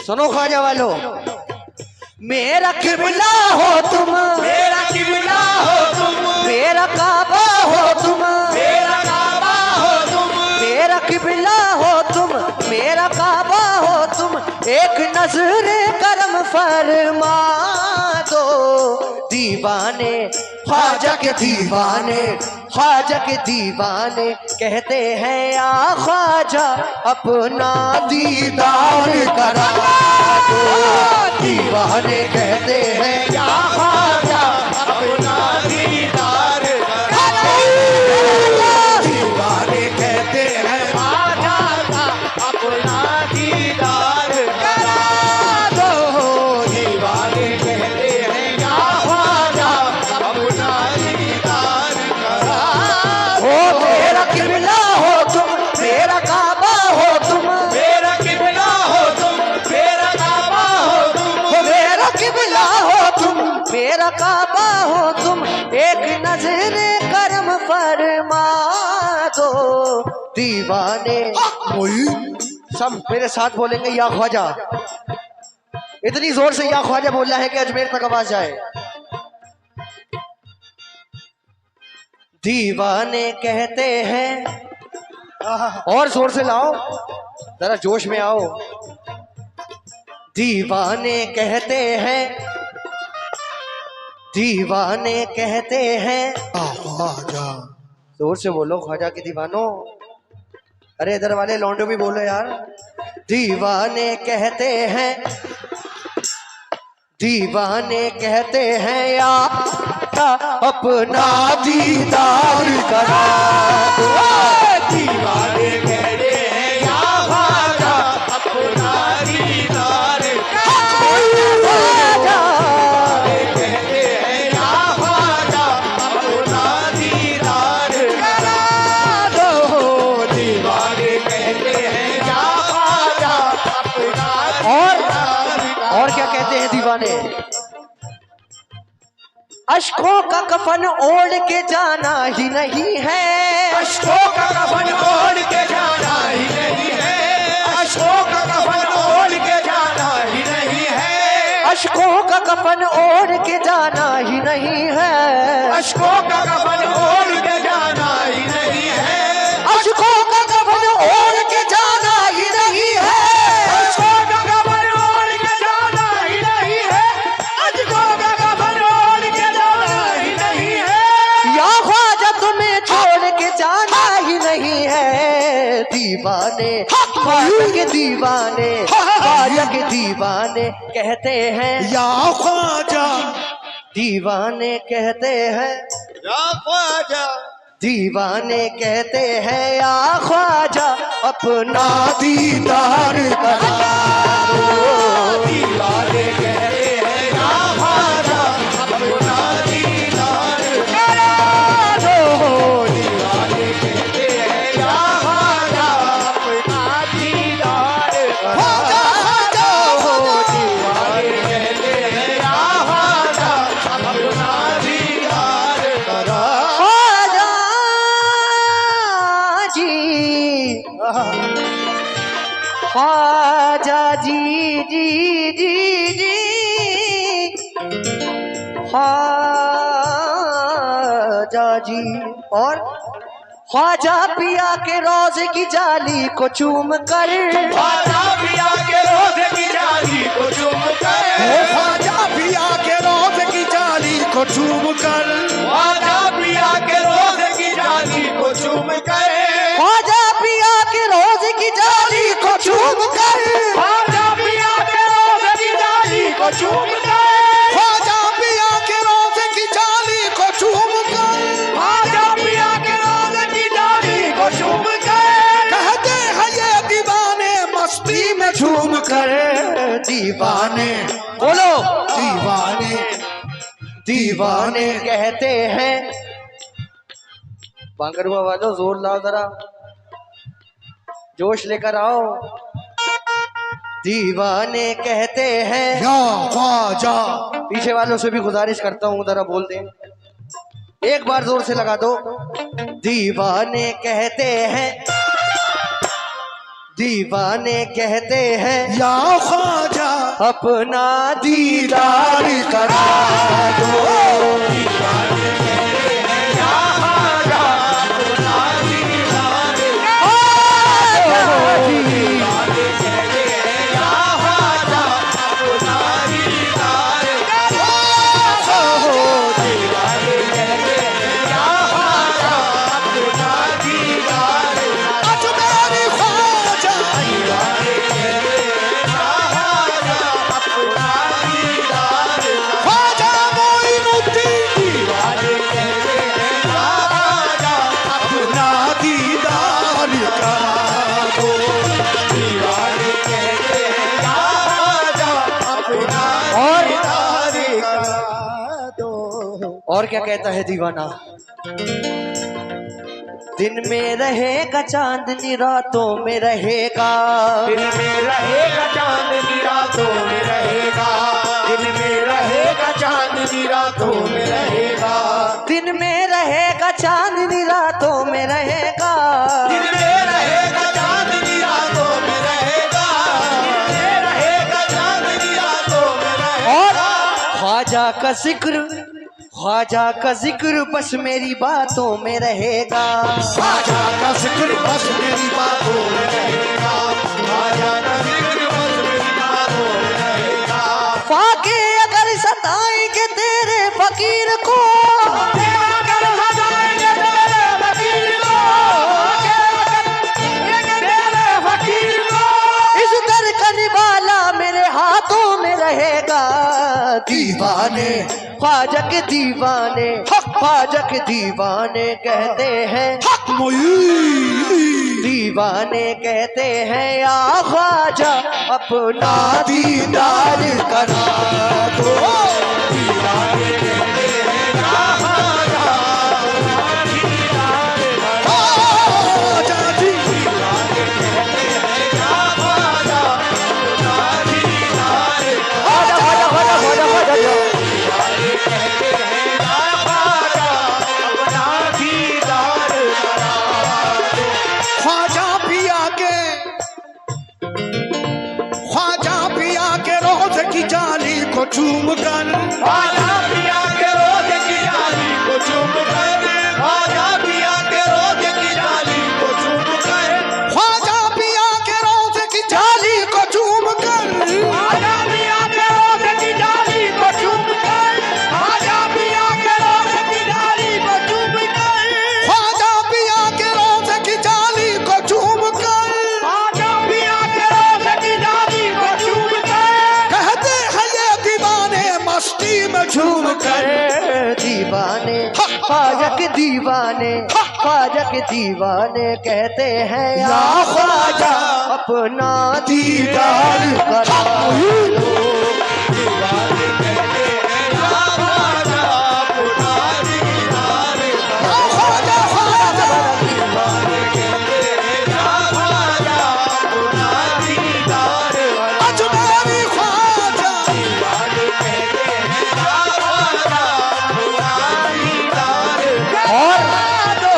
सुनो ख्वाजा वालों, मेरा किबला हो तुम, मेरा किबला हो तुम, मेरा काबा हो तुम, मेरा काबा हो तुम, मेरा किबला हो तुम, मेरा काबा हो तुम। एक नजर करम फरमा दो दीवाने, ख्वाजा के दीवाने, ख्वाजा के दीवाने कहते हैं या ख्वाजा अपना दीदार करा दो। दीवाने कहते हैं या ख्वाजा अपना दीदार करा दो। दीवाने कहते हैं ख्वाजा अपना दीदार करा दो। दीवाने कहते हैं या ख्वाजा अपना दीदार करा हो। मेरा किबला हो तुम, मेरा काबा हो तुम, मेरा किबला हो तुम, मेरा काबा हो तुम, हो मेरा किबला हो तुम, मेरा काबा हो तुम। एक नजर करम फरमा दो दीवाने। सब मेरे साथ बोलेंगे या ख्वाजा। इतनी जोर से या ख्वाजा बोलना है कि अजमेर तक आवाज जाए। दीवाने कहते हैं, और जोर से लाओ, जरा जोश में आओ। दीवाने कहते हैं, दीवाने कहते हैं ख्वाजा। जोर से बोलो ख्वाजा के दीवानों। अरे इधर वाले लौंडो भी बोलो यार। दीवाने कहते हैं, दीवाने कहते हैं या अपना दीदार करा दो। दीवाने कहते हैं या ख्वाजा अपना दीदार ख्वाजा कहते हैं या ख्वाजा अपना दीदार करा दो। दीवाने कहते हैं या ख्वाजा अपना और क्या कहते हैं दीवाने? अश्कों का कफन ओढ़ के जाना ही नहीं है, अश्कों का कफन ओढ़ के जाना ही नहीं है, अश्कों का कफन ओढ़ के जाना ही नहीं है, अश्कों का कफन ओढ़ के जाना ही नहीं है, अश्कों का कफन ओढ़ के जाना ही नहीं है, अश्कों का कफन ओढ़ के जाना ही नहीं है, अश्कों का कफन ओढ़ के जाना ही नहीं है, अश्कों का कफन ओढ़ के जाना ही नहीं है। या ख्वाजा तुम्हें छोड़ के जाना ही नहीं है। दीवाने, ख्वाजा के दीवाने, ख्वाजा के दीवाने कहते हैं या ख्वाजा, दीवाने कहते हैं, या ख्वाजा, दीवाने कहते हैं या ख्वाजा अपना दीदार करा दो। दीवाने कहते हैं या ख्वाजा अपना दीदार करा दो। दीवाने कहते हैं या ख्वाजा अपना दीदार करा दो। दीवाने कहते हैं या ख्वाजा अपना दीदार करा ख्वाजा जी, ख्वाजा जी जी जी जी, ख्वाजा जी। और ख्वाजा पिया के रोज़े की जाली को चूम कर, ख्वाजा पिया के रोज़े की जाली को चूम कर, ख्वाजा पिया के रोज़े की जाली को चूम कर, ख्वाजा पिया के रोज़े की जाली को चूम कर, ख्वाजा पिया के रोज़े की जाली को चूम कर, ख्वाजा पिया के रोज़े की जाली को चूम कर, ख्वाजा पिया के रोज़े की जाली को चूम कर, ख्वाजा पिया के रोज़े की जाली को चूम कर, कहते हैं ये दीवाने मस्ती में झूम कर। दीवाने बोलो, दीवाने, दीवाने कहते हैं। बांगरुआ वालों जोर लाओ, जरा जोश लेकर आओ। दीवाने कहते हैं या ख्वाजा, पीछे वालों से भी गुजारिश करता हूँ जरा बोल दें, एक बार जोर से लगा दो। दीवाने कहते हैं, दीवाने कहते हैं या ख्वाजा, अपना दीदार करा दो। और क्या कहता है दीवाना? दिन में रहेगा चांदनी रातों में रहेगा, दिन में रहेगा चांदनी रातों में रहेगा, दिन में रहेगा चांदनी रातों में रहेगा, दिन में रहेगा चांदनी रातों में रहेगा, दिन में रहेगा चांदनी रातों में रहेगा, दिन में रहेगा चांदनी रातों में रहेगा। और ख्वाजा का जिक्र बस मेरी बातों में रहेगा, ख्वाजा का जिक्र बस मेरी बातों में रहेगा, ख्वाजा का जिक्र बस मेरी बातों में रहेगा। फाके अगर सताएंगे तेरे फकीर को, अगर सताएंगे तेरे फकीर को, तेरे फकीर को, इस दर का निवाला मेरे हाथों में रहेगा। दीवाने ख्वाजा के दीवाने, ख्वाजा के दीवाने कहते हैं, दीवाने कहते हैं या ख्वाजा अपना दीदार करा दो। दीवाने कहते हैं या ख्वाजा अपना दीदार करा दो। दीवाने कहते हैं या ख्वाजा अपना दीदार करा दो। दीवाने कहते हैं या ख्वाजा अपना दीदार करा दो। ख्वाजा पिया के रोज की जाली को चूम कर, ख्वाजा पिया के रोज की जाली को चूम कर, ख्वाजा पिया के रोज की जाली को चूम कर, ख्वाजा पिया के रोज की जाली को चूम कर, ख्वाजा पिया के रोज की जाली को चूम कर, ख्वाजा पिया के रोज की जाली को चूम कर, ख्वाजा पिया के रोज की जाली को चूम कर, ख्वाजा पिया के रोज की जाली को चूम कर, कहते हैं ये दीवाने मस्ती में झूम कर। दीवाने ख्वाजा के दीवाने, ख्वाजा के दीवाने कहते हैं या ख्वाजा अपना दीदार करा दो। दीवाने कहते हैं या ख्वाजा अपना दीदार करा दो। ख्वाजा ख्वाजा दीवाने कहते हैं या ख्वाजा अपना दीदार करा दो। अजनबी ख्वाजा, दीवाने कहते हैं या ख्वाजा अपना दीदार करा दो।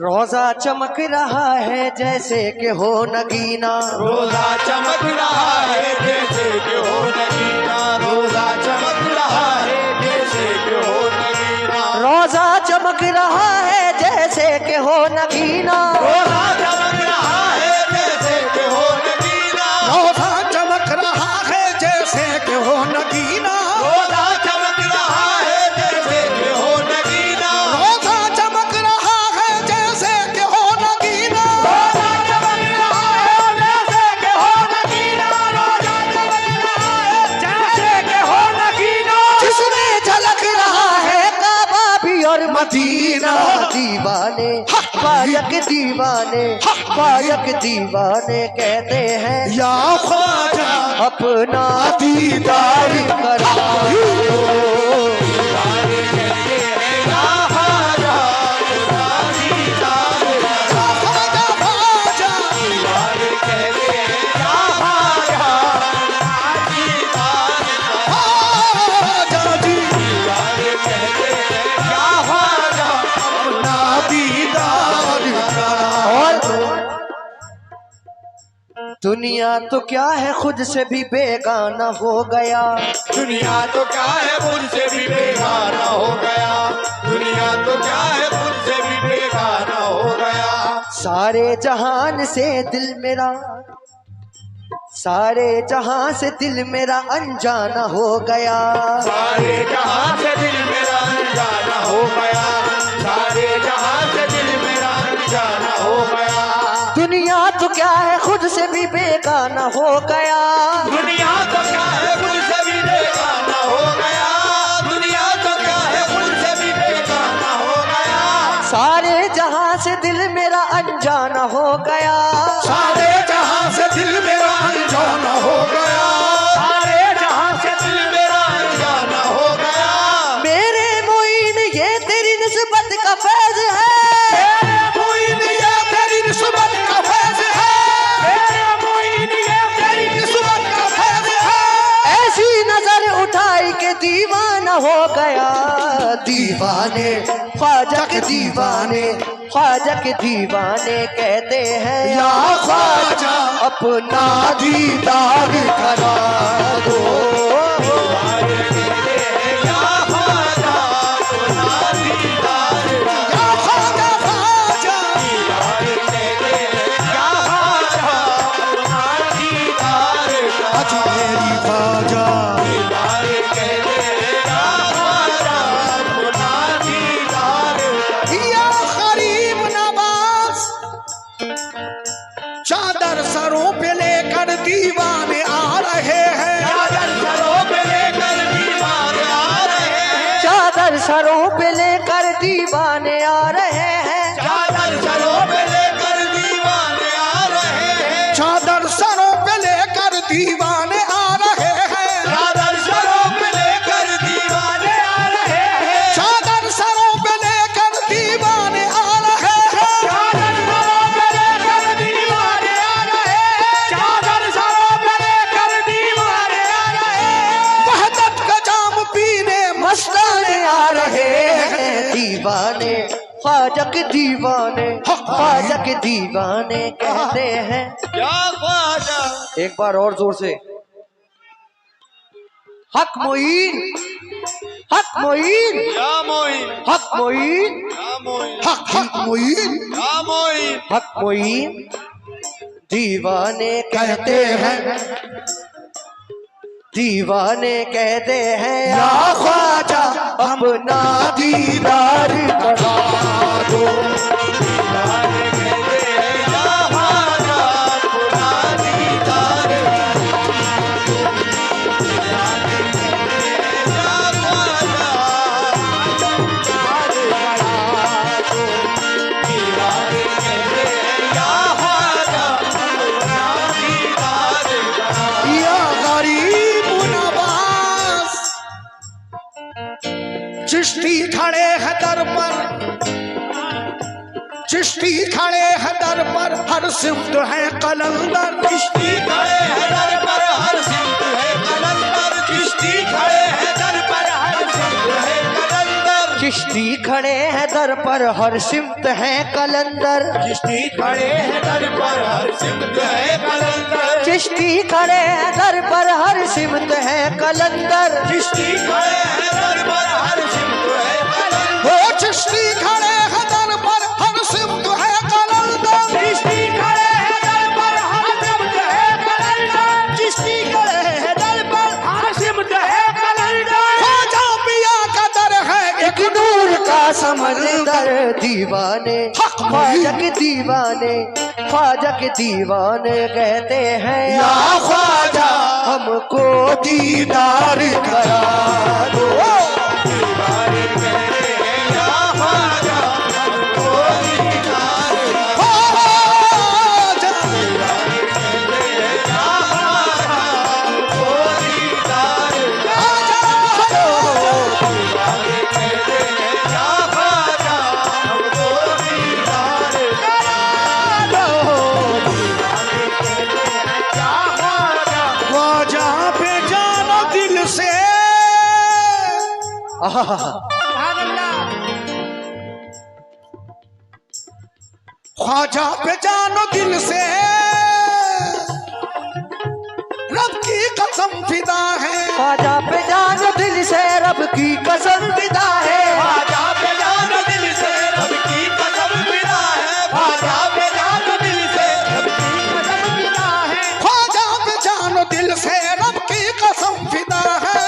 रोजा चमक रहा है जैसे कि हो नगीना, रोजा चमक रहा है जैसे कि हो नगीना, रोजा चमक रहा है जैसे कि हो नगीना, रोजा चमक रहा है जैसे कि हो नगीना, रोजा चमक रहा है जैसे कि हो नगीना, रोजा चमक रहा है जैसे कि हो नगीना, रोजा चमक रहा है जैसे कि हो नगीना, रोजा चमक रहा है जैसे कि हो नगीना, रोजा चमक रहा है जैसे कि हो नगीना, रोजा चमक रहा है जैसे कि हो नगीना, जिसमें झलक रहा है काबा भी और मदीना। दीवाने ख्वाजा के दीवाने, ख्वाजा के दीवाने कहते हैं या ख्वाजा अपना दीदार करा दो। दीवाने कहते हैं या ख्वाजा अपना दीदार करा दो। ख्वाजा ख्वाजा दीवाने कहते हैं या ख्वाजा अपना दीदार करा दो। ख्वाजा जी दीवाने कहते हैं या ख्वाजा अपना दीदार करा। और दुनिया तो क्या है खुद से भी बेगाना हो गया, दुनिया तो क्या है मुझसे भी बेगाना हो गया, दुनिया तो क्या है मुझसे भी बेगाना हो गया। सारे जहान से दिल मेरा, सारे जहां से दिल मेरा अनजाना हो गया, सारे जहां से दिल मेरा अनजाना हो गया, सारे जहां से दिल मेरा अनजाना हो गया। दुनिया तो क्या है खुद से भी बेगाना हो गया, दुनिया तो क्या है मुझसे भी बेगाना हो गया, दुनिया तो क्या है मुझसे भी बेगाना हो गया। सारे जहां से दिल मेरा अनजाना हो गया, सारे जहां से दिल मेरा अनजाना हो गया, सारे जहां से दिल मेरा अनजाना हो गया। मेरे मोइन ये तेरी निस्बत का फैज है, मेरे मोइन ये तेरी निस्बत का फैज है, मेरे मोइन ये तेरी निस्बत का फैज है। ऐसी नजर उठाई के दीवाना हो गया, दीवाने ख्वाजा के दीवाने, ख्वाजा के दीवाने कहते हैं या ख्वाजा अपना दीदार करा दो, या ख्वाजा ख्वाजा अजमेरी ख्वाजा या गरीब नवाज, चादर सरों पे लेकर दीवाने आ रहे हैं, चादर सरों पे लेकर दीवाने आ रहे हैं, चादर सरों पे लेकर दीवाने आ रहे हैं, चादर सरों पे लेकर दीवाने आ रहे हैं, चादर सरों पे लेकर दीवाने आ रहे हैं, चादर सरों पे लेकर दीवाने आ रहे हैं, चादर सरों पे लेकर दीवाने आ रहे हैं, चादर सरों पे लेकर दीवाने आ रहे हैं, चादर सरों पे लेकर दीवाने आ रहे हैं, वहदत का जाम पीने मस्ताने आ रहे हैं, दीवाने ख्वाजा के दीवाने, ख्वाजा के दीवाने कहते हैं। या ख्वाजा एक बार और जोर से, हक मोइन, हक मोइन, या मोइन, हक मोइन, या मोइन, हक हक मोइन या मोइन हक मोइन दीवाने कहते हैं, दीवाने कहते हैं या ख्वाजा अपना दीदार करा दो, या गरीब नवाज। चिश्ती खड़े हैं दर पर, चिश्ती खड़े हैं दर पर, हर सिमत है कलंदर, किश्ती खड़े हैं दर पर, हर सिमत है कलंदर, किश्ती खड़े हैं दर पर, हर सिमत है कलंदर, चिश्ती खड़े हैं दर पर हर सिमत है कलंदर, किश्ती खड़े हैं दर पर, हर सिमत है कलंदर, चिश्ती खड़े हैं दर पर हर सिमत है कलंदर, किश्ती खड़े हैं दर पर, हर सिमत है कलंदर, वो चिश्ती खड़े हैं दर पर, हर सिमत है कलंदर, किश्ती खड़े हैं दर पर, हर सिमत है कलंदर, किश्ती खड़े हैं दर पर, हर सिमत है कलंदर, ख्वाजा पिया का दर है एक नूर का समंदर, दीवाने ख्वाजा के दीवाने, ख्वाजा के दीवाने कहते हैं या ख्वाजा हमको दीदार करा दो, ख्वाजा पे जानो दिल से, ख्वाजा पे जानो दिल से, रब की कसम फिदा है। ख्वाजा पे जान दिल से रब की कसम फिदा है। ख्वाजा पे जान दिल से रब की कसम फिदा है। ख्वाजा पे जान दिल से रब की कसम फिदा है। ख्वाजा पे जान दिल से रब की कसम फिदा है।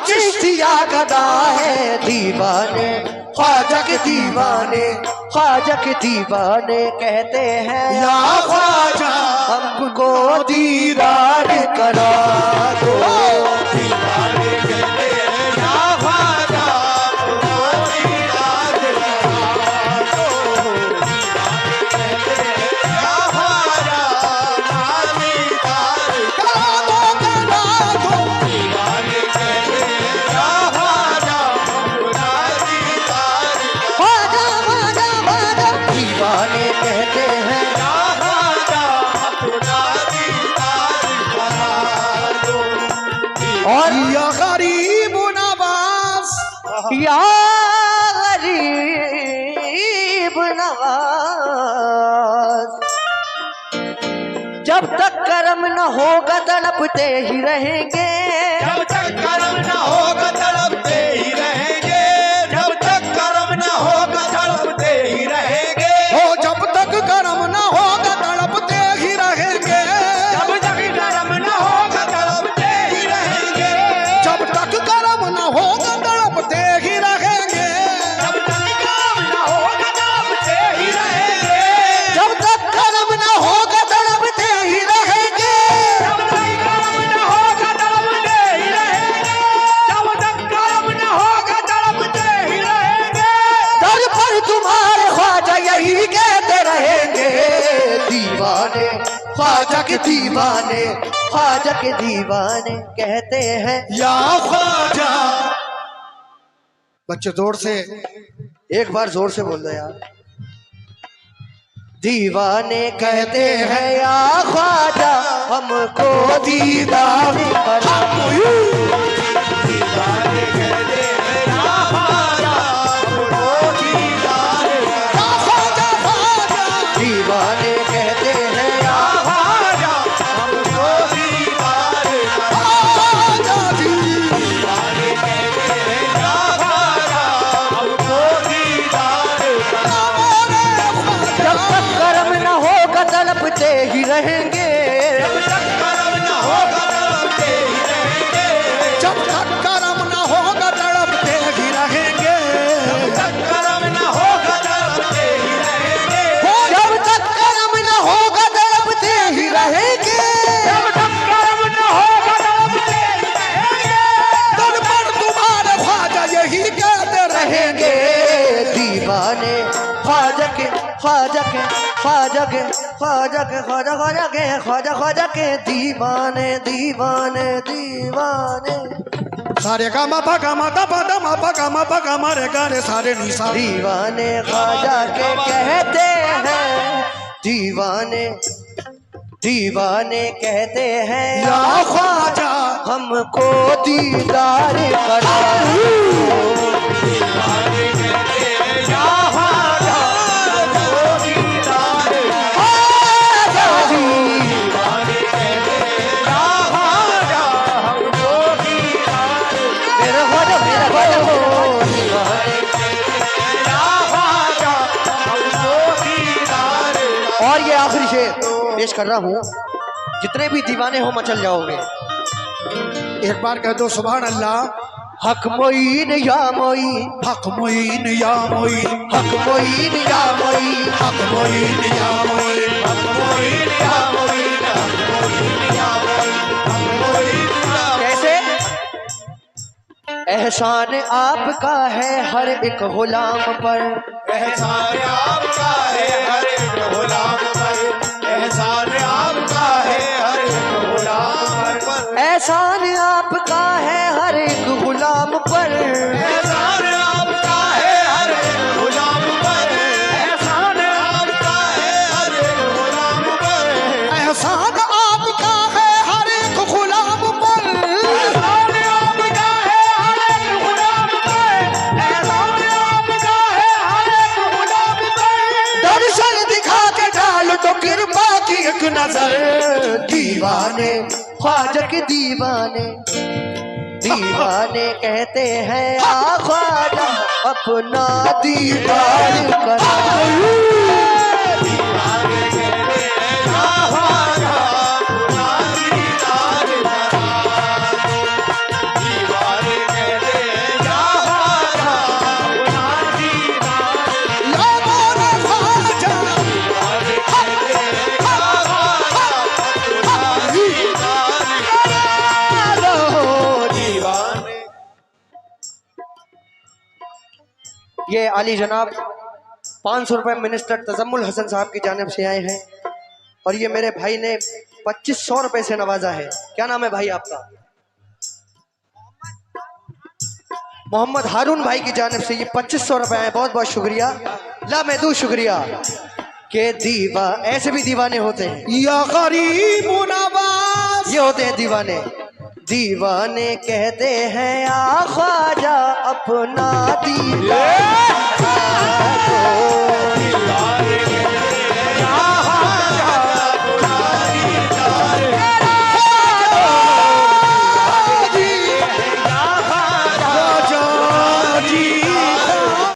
चिश्तिया गदा है दीवाने, ख्वाजा के दीवाने, ख्वाजा के दीवाने कहते हैं या ख्वाजा हमको दीदार करा दो। दीवाने कहते हैं या ख्वाजा हमको दीदार करा दो। दीवाने कहते हैं या ख्वाजा दीदार करा दो। दीवाने कहते हैं या ख्वाजा हमको दीदार ख्वाजा ख्वाजा ख्वाजा दीवाने कहते हैं या ख्वाजा अपना दीदार करा दो। और या गरीब नवाज या गरीब नवाज, जब तक करम न होगा तड़पते ही रहेंगे। जब तक कर्म न होगा तड़पते ही रहेंगे। जब तक कर्म न होगा तड़पते ही रहेंगे। हो जब तक कर्म न होगा तड़पते ही रहेंगे। जब तक कर्म न होगा तड़पते ही रहेंगे। जब तक कर्म न होगा तड़पते ही रहेंगे। जब तक कर्म न होगा तड़पते ही रहेंगे। जब तक करम न होगा तड़पते ही रहेंगे। जब तक कर्म न होगा तड़पते ही रहेंगे। जब तक कर्म न होगा तड़पते ही रहेंगे। दर पर तुम्हारे ख्वाजा यही कहते रहेंगे दीवाने, ख्वाजा के दीवाने, ख्वाजा के दीवाने कहते हैं या ख्वाजा। बच्चे जोर से एक बार जोर से बोल दो यार। दीवाने कहते हैं या ख्वाजा हमको दीदार करा दो। दीवाने कहते हैं या ख्वाजा हमको दीदार या ख्वाजा ख्वाजा दीवाने कहते हैं या ख्वाजा हमको दीदार ख्वाजा जी। दीवाने कहते हैं या ख्वाजा हमको दीदार जब तक कर्म न होगा तड़पते ही रहेंगे। जब तक कर्म न होगा तड़पते ही रहेंगे। जब तक कर्म न होगा तड़पते ही रहेंगे। जब तक कर्म न होगा तड़पते ही रहेंगे। जब तक कर्म न होगा तड़पते ही रहेंगे। जब तक कर्म न होगा तड़पते ही रहेंगे। दर पर तुम्हारे ख्वाजा यही कहते रहेंगे दीवाने, ख्वाजा के ख्वाजा के ख्वाजा के ख्वाजा के ख्वाजा ख्वाजा के ख्वाजा ख्वाजा के दीवाने दीवाने दीवाने। सारे गा मा पा गा मा दा पा दा मा पा गा मा पा गा मा रे गा रे सारे निशा। दीवाने ख्वाजा के कहते हैं दीवाने, दीवाने कहते हैं या ख्वाजा हमको दीदार करा दो। दीवाने कहते हैं या ख्वाजा हमको दीदार ख्वाजा जी, दीवाने कहते हैं या ख्वाजा हमको दीदार मेरा ख्वाजा हो दीवाने। या ख्वाजा हमको दीदार और ये आखिरी शेर पेश कर रहा हूँ, जितने भी दीवाने हो मचल जाओगे। एक बार कह दो सुभान अल्लाह। हक मोइन या मोइन, हक मोइन या मोइन, हक मोइन या मोइन, हक मोइन या मोइन, हक मोइन या मोइन, हक मोइन या मोइन, हक मोइन या कैसे? एहसान आपका है हर एक गुलाम पर। एहसान आपका है हर एक गुलाम पर। एहसान आपका है हर एक गुलाम पर। एहसान आपका है हर एक गुलाम पर। एहसान आपका है हर एक गुलाम पर। एहसान दीवाने ख्वाजा के दीवाने दीवाने कहते हैं आ ख्वाजा अपना दीदार करा ये अली जनाब 500 रुपए मिनिस्टर तजम्मुल हसन साहब की जानिब से आए हैं और ये मेरे भाई ने 2500 रुपए से नवाजा है। क्या नाम है भाई आपका? मोहम्मद हारून भाई की जानिब से ये 2500 रुपए आए। बहुत बहुत शुक्रिया, लामेदू शुक्रिया। के दीवा ऐसे भी दीवाने होते हैं, या गरीब नवाज, ये होते हैं दीवाने। दीवाने कहते हैं आ ख्वाजा अपना दीदार